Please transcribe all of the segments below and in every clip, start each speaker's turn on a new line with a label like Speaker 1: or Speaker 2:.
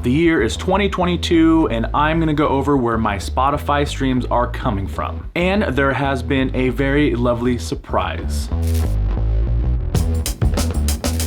Speaker 1: The year is 2022 and I'm gonna go over where my Spotify streams are coming from. And there has been a very lovely surprise.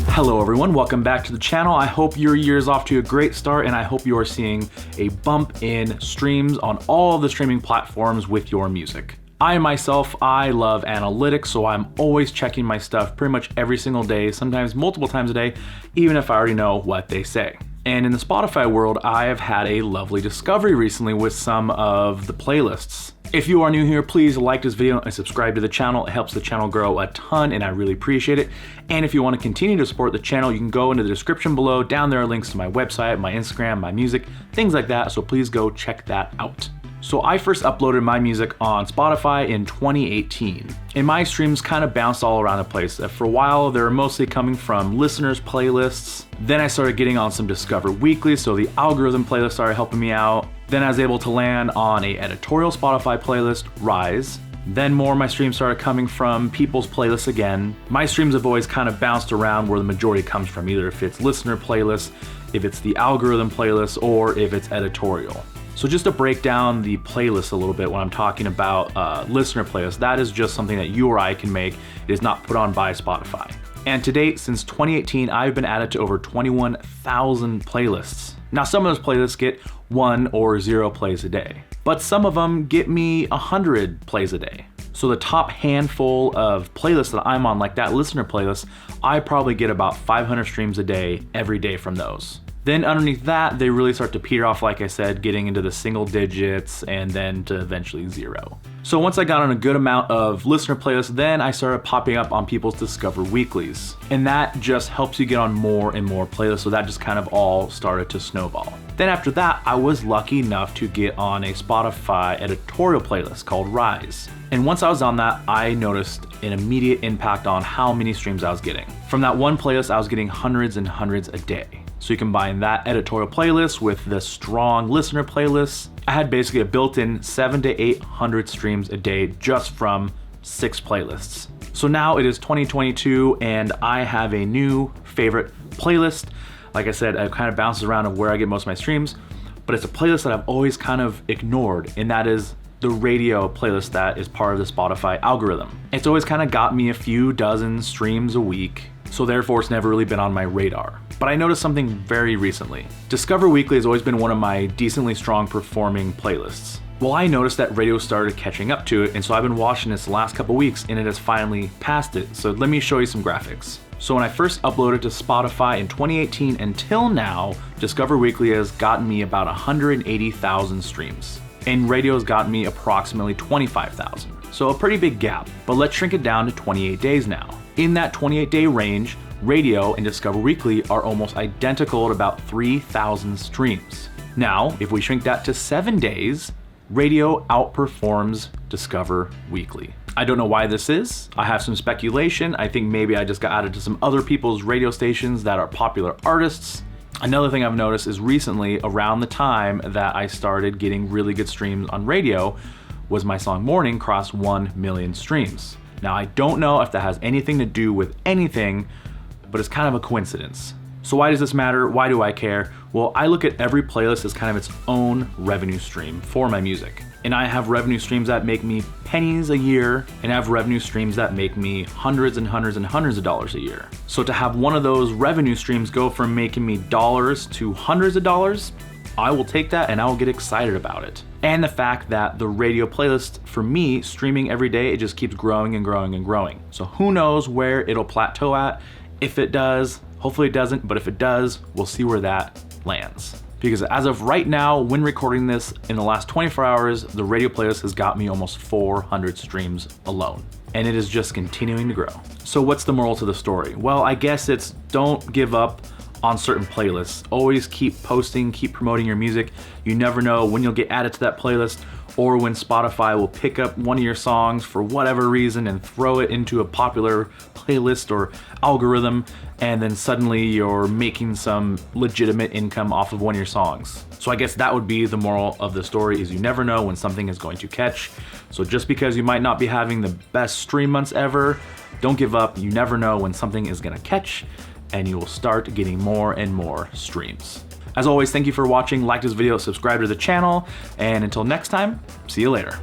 Speaker 1: Hello everyone, welcome back to the channel. I hope your year is off to a great start and I hope you are seeing a bump in streams on all of the streaming platforms with your music. I myself love analytics, so I'm always checking my stuff pretty much every single day, sometimes multiple times a day, even if I already know what they say. And in the Spotify world, I have had a lovely discovery recently with some of the playlists. If you are new here, please like this video and subscribe to the channel. It helps the channel grow a ton and I really appreciate it. And if you want to continue to support the channel, you can go into the description below. Down there are links to my website, my Instagram, my music, things like that. So please go check that out. So I first uploaded my music on Spotify in 2018, and my streams kind of bounced all around the place. For a while, they were mostly coming from listeners' playlists. Then I started getting on some Discover Weekly, so the algorithm playlist started helping me out. Then I was able to land on a editorial Spotify playlist, Rise. Then more of my streams started coming from people's playlists again. My streams have always kind of bounced around where the majority comes from, either if it's listener playlists, if it's the algorithm playlist, or if it's editorial. So just to break down the playlist a little bit when I'm talking about listener playlists, that is just something that you or I can make. It is not put on by Spotify. And to date, since 2018, I've been added to over 21,000 playlists. Now some of those playlists get 1 or 0 plays a day, but some of them get me 100 plays a day. So the top handful of playlists that I'm on, like that listener playlist, I probably get about 500 streams a day every day from those. Then underneath that, they really start to peter off, like I said, getting into the single digits and then to eventually 0. So once I got on a good amount of listener playlists, then I started popping up on people's Discover Weeklies. And that just helps you get on more and more playlists, so that just kind of all started to snowball. Then after that, I was lucky enough to get on a Spotify editorial playlist called Rise. And once I was on that, I noticed an immediate impact on how many streams I was getting. From that one playlist, I was getting hundreds and hundreds a day. So you combine that editorial playlist with the strong listener playlists. I had basically a built-in 700 to 800 streams a day just from 6 playlists. So now it is 2022 and I have a new favorite playlist. Like I said, it kind of bounces around of where I get most of my streams, but it's a playlist that I've always kind of ignored, and that is the radio playlist that is part of the Spotify algorithm. It's always kind of got me a few dozen streams a week, so therefore it's never really been on my radar. But I noticed something very recently. Discover Weekly has always been one of my decently strong performing playlists. Well, I noticed that radio started catching up to it, and so I've been watching this the last couple weeks and it has finally passed it. So let me show you some graphics. So when I first uploaded to Spotify in 2018 until now, Discover Weekly has gotten me about 180,000 streams. And radio has gotten me approximately 25,000. So a pretty big gap, but let's shrink it down to 28 days now. In that 28-day range, radio and Discover Weekly are almost identical at about 3,000 streams. Now, if we shrink that to 7 days, radio outperforms Discover Weekly. I don't know why this is. I have some speculation. I think maybe I just got added to some other people's radio stations that are popular artists. Another thing I've noticed is recently, around the time that I started getting really good streams on radio, was my song Morning crossed 1 million streams. Now I don't know if that has anything to do with anything, but it's kind of a coincidence. So why does this matter? Why do I care? Well, I look at every playlist as kind of its own revenue stream for my music. And I have revenue streams that make me pennies a year, and I have revenue streams that make me hundreds and hundreds and hundreds of dollars a year. So to have one of those revenue streams go from making me dollars to hundreds of dollars, I will take that and I will get excited about it. And the fact that the radio playlist, for me, streaming every day, it just keeps growing and growing and growing. So who knows where it'll plateau at. If it does, hopefully it doesn't, but if it does, we'll see where that lands. Because as of right now, when recording this, in the last 24 hours, the radio playlist has got me almost 400 streams alone. And it is just continuing to grow. So what's the moral to the story? Well, I guess it's don't give up on certain playlists. Always keep posting, keep promoting your music. You never know when you'll get added to that playlist or when Spotify will pick up one of your songs for whatever reason and throw it into a popular playlist or algorithm, and then suddenly you're making some legitimate income off of one of your songs. So I guess that would be the moral of the story, is you never know when something is going to catch. So just because you might not be having the best stream months ever, don't give up. You never know when something is gonna catch, and you will start getting more and more streams. As always, thank you for watching. Like this video, subscribe to the channel, and until next time, see you later.